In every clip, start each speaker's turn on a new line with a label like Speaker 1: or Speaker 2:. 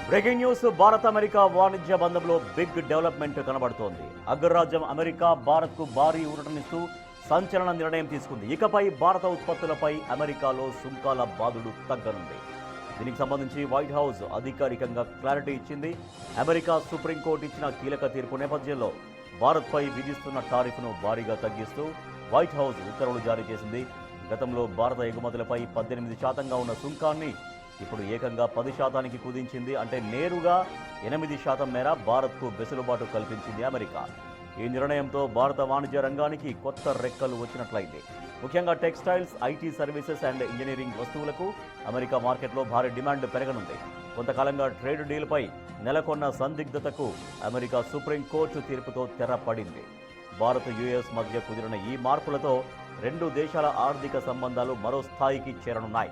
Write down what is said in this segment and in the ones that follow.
Speaker 1: Breaking news Bharat America వాణిజ్య బంధంలో big development కనబడుతోంది. అగ్రరాజ్యం అమెరికా భారత్కు భారీ ఊరటనిస్తూ సంచలన నిర్ణయం తీసుకుంది. ఇకపై భారత ఉత్పత్తులపై అమెరికాలో సుంకాల బాదుడు తగ్గనుంది. దీనికి సంబంధించి వైట్ హౌస్ అధికారికంగా క్లారిటీ ఇచ్చింది. అమెరికా సుప్రీంకోర్టు ఇచ్చిన కీలక తీర్పు నేపథ్యంలో భారత్పై విధిస్తున్న టారిఫ్ను భారీగా తగ్గిస్తూ వైట్ హౌస్ ఉత్తర్వులు జారీ చేసింది. గతంలో భారత ఎగుమతులపై 18% ఉన్న సుంకాన్ని ఇప్పుడు ఏకంగా 10%కి కుదించింది. అంటే నేరుగా 8% మేర భారత్కు వెసులుబాటు కల్పించింది అమెరికా. ఈ నిర్ణయంతో భారత వాణిజ్య రంగానికి కొత్త రెక్కలు వచ్చినట్లయింది. ముఖ్యంగా textiles, IT services and engineering వస్తువులకు అమెరికా మార్కెట్లో భారీ డిమాండ్ పెరగనుంది. కొంతకాలంగా ట్రేడ్ డీల్పై నెలకొన్న సందిగ్ధతకు అమెరికా సుప్రీంకోర్టు తీర్పుతో తెరపడింది. భారత్ యుఎస్ మధ్య కుదిరిన ఈ మార్పులతో రెండు దేశాల ఆర్థిక సంబంధాలు మరో స్థాయికి చేరనున్నాయి.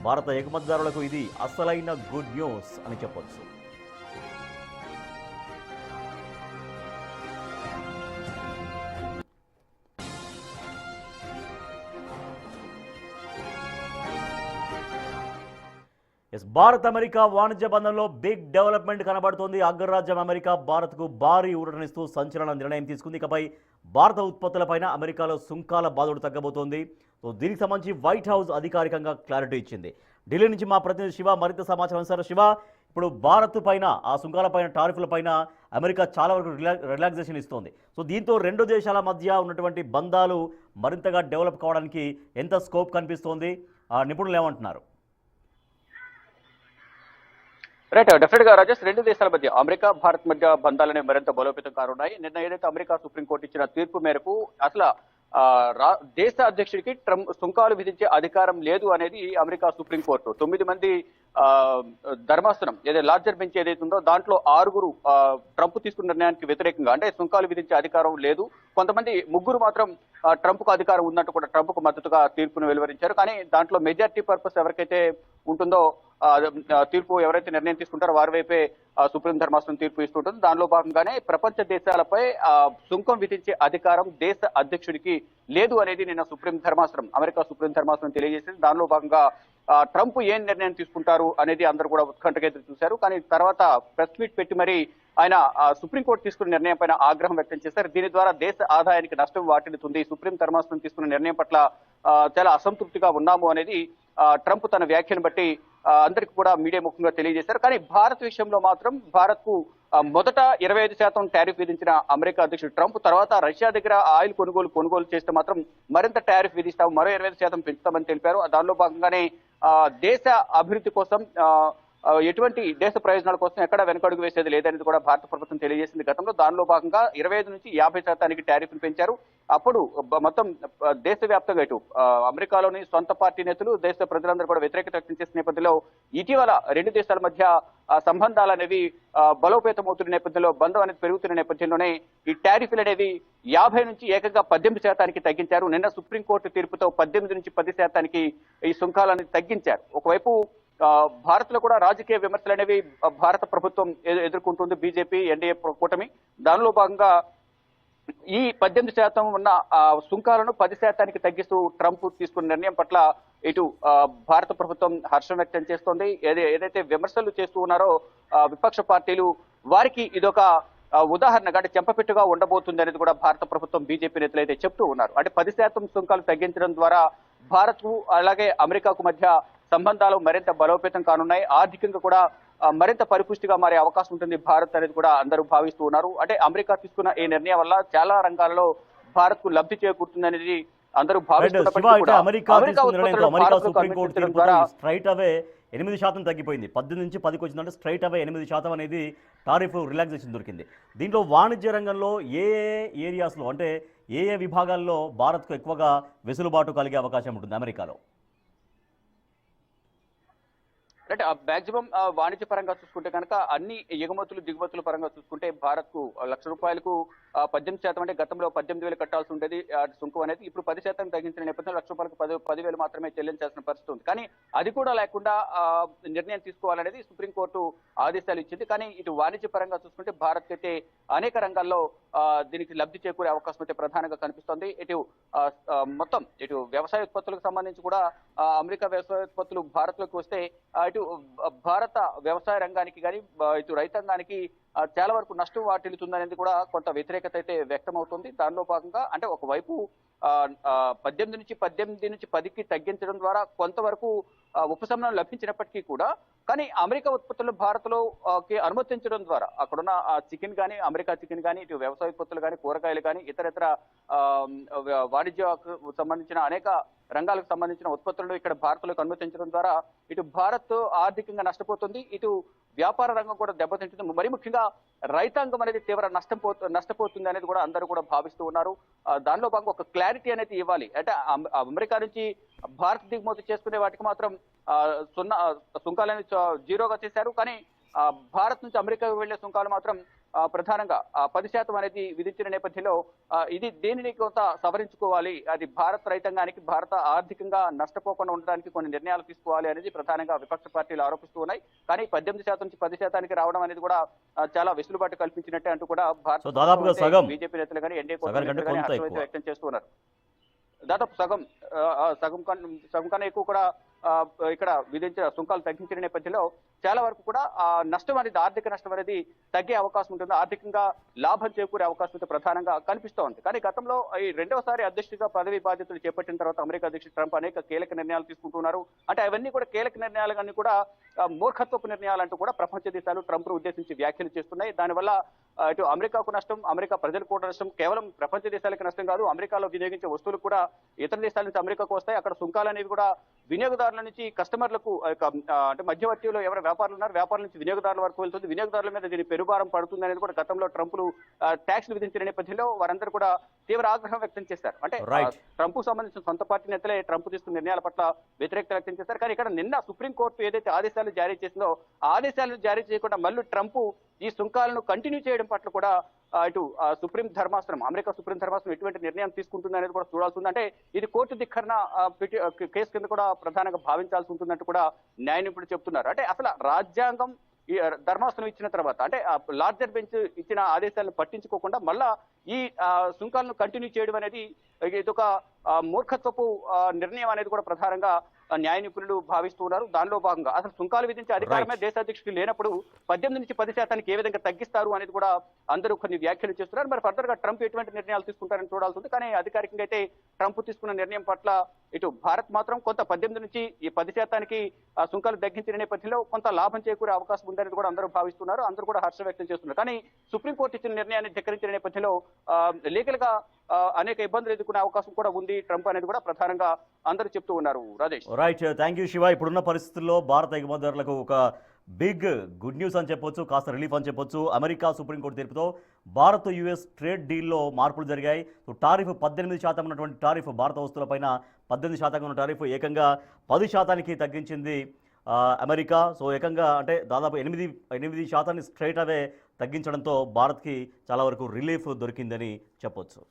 Speaker 1: భారత ఎగుమతిదారులకు ఇది అసలైన గుడ్ న్యూస్ అని చెప్పొచ్చు. భారత్ అమెరికా వాణిజ్య బంధంలో బిగ్ డెవలప్మెంట్ కనబడుతోంది. అగ్రరాజ్యం అమెరికా భారత్కు భారీ ఊరటనిస్తూ సంచలన నిర్ణయం తీసుకుంది. ఇకపై భారత ఉత్పత్తులపైన అమెరికాలో సుంకాల బాధుడు తగ్గబోతోంది. దీనికి సంబంధించి వైట్ హౌస్ అధికారికంగా క్లారిటీ ఇచ్చింది. ఢిల్లీ నుంచి మా ప్రతినిధి శివ మరింత సమాచారం. సార్ శివ, ఇప్పుడు భారత్ పైన ఆ సుంకాల పైన టారిఫ్ల పైన అమెరికా చాలా వరకు రిలాక్సేషన్ ఇస్తోంది. దీంతో రెండు దేశాల మధ్య ఉన్నటువంటి బంధాలు మరింతగా డెవలప్ కావడానికి ఎంత స్కోప్ కనిపిస్తోంది? నిపుణులు ఏమంటున్నారు?
Speaker 2: రైట్, డెఫినెట్ గా రాజేష్, రెండు దేశాల మధ్య అమెరికా భారత్ మధ్య బంధాలనే మరింత బలోపేతం కానున్నాయి. నిన్న ఏదైతే అమెరికా సుప్రీంకోర్టు ఇచ్చిన తీర్పు మేరకు అసలు దేశ అధ్యక్షుడికి సుంకాలు విధించే అధికారం లేదు అనేది అమెరికా సుప్రీంకోర్టు 9 మంది ధర్మాసనం ఏదైతే లార్జర్ బెంచ్ ఏదైతే ఉందో దాంట్లో 6 ట్రంప్ తీసుకున్న నిర్ణయానికి వ్యతిరేకంగా అంటే సుంకాలు విధించే అధికారం లేదు. కొంతమంది 3 మాత్రం ట్రంప్కు అధికారం ఉన్నట్టు కూడా ట్రంప్కు మద్దతుగా తీర్పును వెలువరించారు. కానీ దాంట్లో మెజారిటీ పర్పస్ ఎవరికైతే ఉంటుందో తీర్పు ఎవరైతే నిర్ణయం తీసుకుంటారో వారి వైపే సుప్రీం ధర్మాసనం తీర్పు ఇస్తుంటుంది. దానిలో భాగంగానే ప్రపంచ దేశాలపై సుంకం విధించే అధికారం దేశ అధ్యక్షుడికి లేదు అనేది నిన్న అమెరికా సుప్రీం ధర్మాసనం తెలియజేసింది. దానిలో భాగంగా ట్రంప్ ఏం నిర్ణయం తీసుకుంటారు అనేది అందరూ కూడా ఉత్కంఠగా ఎదురు చూశారు. కానీ తర్వాత ప్రెస్ మీట్ పెట్టి మరి ఆయన సుప్రీంకోర్టు తీసుకున్న నిర్ణయం పైన ఆగ్రహం వ్యక్తం చేశారు. దీని ద్వారా దేశ ఆదాయానికి నష్టం వాటిల్లుతుంది, సుప్రీం ధర్మాసనం తీసుకున్న నిర్ణయం పట్ల చాలా అసంతృప్తిగా ఉన్నాము అనేది ట్రంప్ తన వ్యాఖ్యను బట్టి అందరికీ కూడా మీడియా ముఖంగా తెలియజేశారు. కానీ భారత్ విషయంలో మాత్రం భారత్ కు మొదట 25% టారిఫ్ విధించిన అమెరికా అధ్యక్షుడు ట్రంప్ తర్వాత రష్యా దగ్గర ఆయిల్ కొనుగోలు చేస్తే మాత్రం మరింత టారిఫ్ విధిస్తాము, మరో 25% పెంచుతామని తెలిపారు. దానిలో భాగంగానే దేశ అభివృద్ధి కోసం ఎటువంటి దేశ ప్రయోజనాల కోసం ఎక్కడ వెనకడుగు వేసేది లేదనేది కూడా భారత ప్రభుత్వం తెలియజేసింది గతంలో. దానిలో భాగంగా 25 నుంచి 50% టారిఫ్ను పెంచారు. అప్పుడు మొత్తం దేశవ్యాప్తంగా ఇటు అమెరికాలోని సొంత పార్టీ నేతలు దేశ ప్రజలందరూ కూడా వ్యతిరేకత వ్యక్తం చేసిన నేపథ్యంలో ఇటీవల రెండు దేశాల మధ్య సంబంధాలు అనేవి బలోపేతం అవుతున్న నేపథ్యంలో, బంధం అనేది పెరుగుతున్న నేపథ్యంలోనే ఈ టారిఫ్లు అనేవి 50 నుంచి ఏకంగా 18% తగ్గించారు. నిన్న సుప్రీంకోర్టు తీర్పుతో 18 నుంచి 10% ఈ సుంకాలను తగ్గించారు. ఒకవైపు భారత్ లో కూడా రాజకీయ విమర్శలు అనేవి భారత ప్రభుత్వం ఎదుర్కొంటుంది, బీజేపీ ఎన్డీఏ కూటమి. దానిలో భాగంగా ఈ 18% ఉన్న సుంకాలను 10%కి తగ్గిస్తూ ట్రంప్ తీసుకున్న నిర్ణయం పట్ల ఇటు భారత ప్రభుత్వం హర్షం వ్యక్తం చేస్తోంది. ఏదైతే విమర్శలు చేస్తూ ఉన్నారో విపక్ష పార్టీలు వారికి ఇదొక ఉదాహరణగా అంటే చెంపపెట్టుగా ఉండబోతుంది అనేది కూడా భారత ప్రభుత్వం బీజేపీ నేతలు అయితే చెప్తూ ఉన్నారు. అంటే 10% సుంకాలు తగ్గించడం ద్వారా భారత్ కు అలాగే అమెరికాకు మధ్య సంబంధాలు మరింత బలోపేతం కానున్నాయి. ఆర్థికంగా కూడా మరింత పరిపుష్టిగా మారే అవకాశం ఉంటుంది భారత్ అనేది కూడా అందరూ భావిస్తూ ఉన్నారు. అంటే అమెరికా తీసుకున్న ఈ నిర్ణయం వల్ల చాలా రంగాలలో భారత్ కు లబ్ధి చేకూరుతుంది అందరూ భావిస్తున్నప్పటికీ
Speaker 1: అమెరికా సుప్రీంకోర్టు స్ట్రైట్ అవే 8% తగ్గిపోయింది. 18 నుంచి 10కి వచ్చిందంటే స్ట్రైట్ అవే 8% అనేది టారిఫ్ రిలాక్సేషన్ దొరికింది. దీంట్లో వాణిజ్య రంగంలో ఏ ఏరియాస్లో అంటే ఏ విభాగాల్లో భారత్కు ఎక్కువగా వెసులుబాటు కలిగే అవకాశం ఉంటుంది అమెరికాలో?
Speaker 2: అంటే మాక్సిమం వాణిజ్య పరంగా చూసుకుంటే కనుక అన్ని ఎగుమతులు దిగుమతుల పరంగా చూసుకుంటే భారత్ కు ₹1,00,000 18% అంటే గతంలో 18,000 కట్టాల్సి ఉండేది సుంకం అనేది. ఇప్పుడు 10% తగ్గించిన నేపథ్యంలో ₹1,00,000 10,000 మాత్రమే చెల్లించాల్సిన పరిస్థితి ఉంది. కానీ అది కూడా లేకుండా నిర్ణయం తీసుకోవాలనేది సుప్రీంకోర్టు ఆదేశాలు ఇచ్చింది. కానీ ఇటు వాణిజ్య పరంగా చూసుకుంటే భారత్ అయితే అనేక రంగాల్లో దీనికి లబ్ధి చేకూరే అవకాశం అయితే ప్రధానంగా కనిపిస్తోంది. ఇటు మొత్తం ఇటు వ్యవసాయ ఉత్పత్తులకు సంబంధించి కూడా అమెరికా వ్యవసాయ ఉత్పత్తులు భారత్ లోకి వస్తే ఇటు భారత వ్యవసాయ రంగానికి కానీ ఇటు రైతాంగానికి చాలా వరకు నష్టం వాటిల్లుతుందనేది కూడా కొంత వ్యతిరేకత అయితే వ్యక్తం అవుతుంది. దానిలో భాగంగా అంటే ఒకవైపు 18 నుంచి 10కి తగ్గించడం ద్వారా కొంతవరకు ఉపశమనం లభించినప్పటికీ కూడా కానీ అమెరికా ఉత్పత్తులు భారత్లో అనుమతించడం ద్వారా అక్కడున్న చికెన్ కానీ అమెరికా చికెన్ కానీ ఇటు వ్యవసాయ ఉత్పత్తులు కానీ కూరగాయలు కానీ ఇతర వాణిజ్య సంబంధించిన అనేక రంగాలకు సంబంధించిన ఉత్పత్తులను ఇక్కడ భారత్లోకి అనుమతించడం ద్వారా ఇటు భారత్ ఆర్థికంగా నష్టపోతుంది, ఇటు వ్యాపార రంగం కూడా దెబ్బతింటుంది. మరి ముఖ్యంగా రైతాంగం అనేది తీవ్ర నష్టపోతుంది అనేది కూడా అందరూ కూడా భావిస్తూ ఉన్నారు. దానిలో భాగంగా ఒక క్లారిటీ అనేది ఇవ్వాలి. అంటే అమెరికా నుంచి భారత్ దిగుమతి చేసుకునే వాటికి మాత్రం సుంకాలని జీరోగా చేశారు. కానీ భారత్ నుంచి అమెరికాకు వెళ్లే సుంకాలు మాత్రం ప్రధానంగా 10% అనేది విధించిన నేపథ్యంలో దీనిని కొంత సవరించుకోవాలి. అది భారత రైతాంగానికి భారత ఆర్థికంగా నష్టపోకుండా ఉండడానికి కొన్ని నిర్ణయాలు తీసుకోవాలి అనేది ప్రధానంగా విపక్ష పార్టీలు ఆరోపిస్తూ ఉన్నాయి. కానీ 18% నుంచి 10%కి రావడం అనేది కూడా చాలా వెసులుబాటు కల్పించినట్టే అంటూ కూడా భారత బీజేపీ నేతలు కానీ ఎన్డీఏ హర్షం వ్యక్తం చేస్తూ ఉన్నారు. దాదాపు సగం కన్నా ఎక్కువ కూడా ఇక్కడ విధించిన సుంకాలు తగ్గించిన నేపథ్యంలో చాలా వరకు కూడా నష్టం అనేది ఆర్థిక నష్టం అనేది తగ్గే అవకాశం ఉంటుంది, ఆర్థికంగా లాభం చేకూరే అవకాశం అయితే ప్రధానంగా కనిపిస్తూ ఉంది. కానీ గతంలో ఈ రెండవసారి అధ్యక్షుడిగా పదవి బాధ్యతలు చేపట్టిన తర్వాత అమెరికా అధ్యక్షుడు ట్రంప్ అనేక కీలక నిర్ణయాలు తీసుకుంటున్నారు. అంటే అవన్నీ కూడా కీలక నిర్ణయాలు అన్ని కూడా మూర్ఖత్వపు నిర్ణయాలు అంటూ కూడా ప్రపంచ దేశాలు ట్రంప్ ఉద్దేశించి వ్యాఖ్యలు చేస్తున్నాయి. దానివల్ల ఇటు అమెరికాకు నష్టం, అమెరికా ప్రజలకు కూడా నష్టం, కేవలం ప్రపంచ దేశాలకు నష్టం కాదు, అమెరికాలో వినియోగించే వస్తువులు కూడా ఇతర దేశాల నుంచి అమెరికాకు వస్తాయి. అక్కడ సుంకాలు అనేవి కూడా వినియోగదారుల నుంచి కస్టమర్లకు అంటే మధ్యవర్తిలో ఎవరు వ్యాపారులు ఉన్నారు, వ్యాపారుల నుంచి వినియోగదారుల వరకు వెళ్తుంది, వినియోగదారుల మీద దీని పెరుభారం పడుతుంది అనేది కూడా గతంలో ట్రంప్లు ట్యాక్స్లు విధించిన నేపథ్యంలో వారందరూ కూడా తీవ్ర ఆగ్రహం వ్యక్తం చేశారు. అంటే ట్రంప్ సంబంధించిన సొంత పార్టీ నేతలే ట్రంప్ తీసుకున్న నిర్ణయాల పట్ల వ్యతిరేకత వ్యక్తం చేశారు. కానీ ఇక్కడ నిన్న సుప్రీంకోర్టు ఏదైతే ఆదేశాలు జారీ చేసిందో ఆదేశాలను జారీ చేయకుండా మళ్ళీ ట్రంప్ ఈ సుంకాలను కంటిన్యూ చేయడం పట్ల కూడా ఇటు సుప్రీం ధర్మాసనం, అమెరికా సుప్రీం ధర్మాసనం ఎటువంటి నిర్ణయం తీసుకుంటుంది అనేది కూడా చూడాల్సి ఉంది. అంటే ఇది కోర్టు ధిక్కరణ కేసు కింద కూడా ప్రధానంగా భావించాల్సి ఉంటుందంటూ కూడా న్యాయ నిపుణులు చెప్తున్నారు. అంటే అసలు రాజ్యాంగం ఈ ధర్మాసనం ఇచ్చిన తర్వాత అంటే లార్జర్ బెంచ్ ఇచ్చిన ఆదేశాలను పట్టించుకోకుండా మళ్ళా ఈ సుంకాలను కంటిన్యూ చేయడం అనేది ఇదొక మూర్ఖత్వపు నిర్ణయం అనేది కూడా ప్రధానంగా న్యాయ నిపుణులు భావిస్తున్నారు. దానిలో భాగంగా అసలు సుంకాలు విధించే అధికారమే దేశాధ్యక్షుడు లేనప్పుడు 18 నుంచి 10% ఏ విధంగా తగ్గిస్తారు అనేది కూడా అందరూ కొన్ని వ్యాఖ్యలు చేస్తున్నారు. మరి ఫర్దర్ గా ట్రంప్ ఎటువంటి నిర్ణయాలు తీసుకుంటారని చూడాల్సి ఉంది. కానీ అధికారికంగా అయితే ట్రంప్ తీసుకున్న నిర్ణయం పట్ల ఇటు భారత్ మాత్రం కొంత 18 నుంచి ఈ 10%కి సుంకాలు తగ్గించిన నేపథ్యంలో కొంత లాభం చేకూరే అవకాశం ఉందని కూడా అందరూ భావిస్తున్నారు, అందరూ కూడా హర్షం వ్యక్తం చేస్తున్నారు. కానీ సుప్రీంకోర్టు ఇచ్చిన నిర్ణయాన్ని ధిక్కరించిన నేపథ్యంలో లీగల్ గా అనేక ఇబ్బందులు ఎదుర్కొనే అవకాశం కూడా ఉంది ట్రంప్ అనేది కూడా ప్రధానంగా అందరూ చెప్తూ ఉన్నారు. Rajesh,
Speaker 1: right, thank you Shiva. ఇప్పుడున్న పరిస్థితుల్లో భారత ఎగుమతిదారులకు ఒక గుడ్ న్యూస్ అని చెప్పొచ్చు, కాస్త రిలీఫ్ అని చెప్పొచ్చు. అమెరికా సుప్రీంకోర్టు తీర్పుతో భారత్ యుఎస్ ట్రేడ్ డీల్లో మార్పులు జరిగాయి. టారిఫ్ 18% ఉన్నటువంటి టారిఫ్ భారత వస్తువులపైన 18% ఉన్న టారిఫ్ ఏకంగా 10%కి తగ్గించింది అమెరికా. సో ఏకంగా అంటే దాదాపు 8% స్ట్రైట్ అవే తగ్గించడంతో భారత్కి చాలా వరకు రిలీఫ్ దొరికిందని చెప్పొచ్చు.